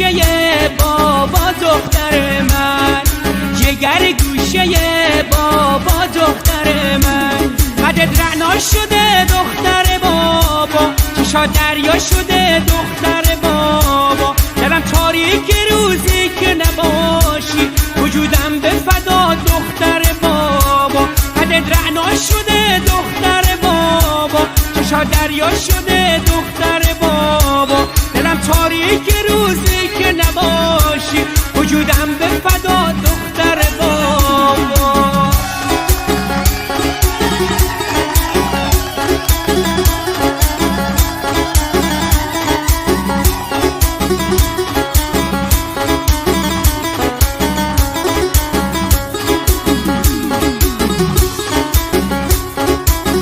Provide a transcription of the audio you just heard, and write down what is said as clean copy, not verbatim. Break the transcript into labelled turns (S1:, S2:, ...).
S1: گوشه بابا دختر من، جگر گوشه بابا دختر من. قدت رعنا شده دختر بابا، چشا دریا شده دختر بابا. دلم تاریک روزی که نباشی، وجودم به فدا دختر بابا. قدت رعنا شده دختر بابا، چشا دریا شده دختر بابا. دلم تاریک روزی که نباشی، وجودم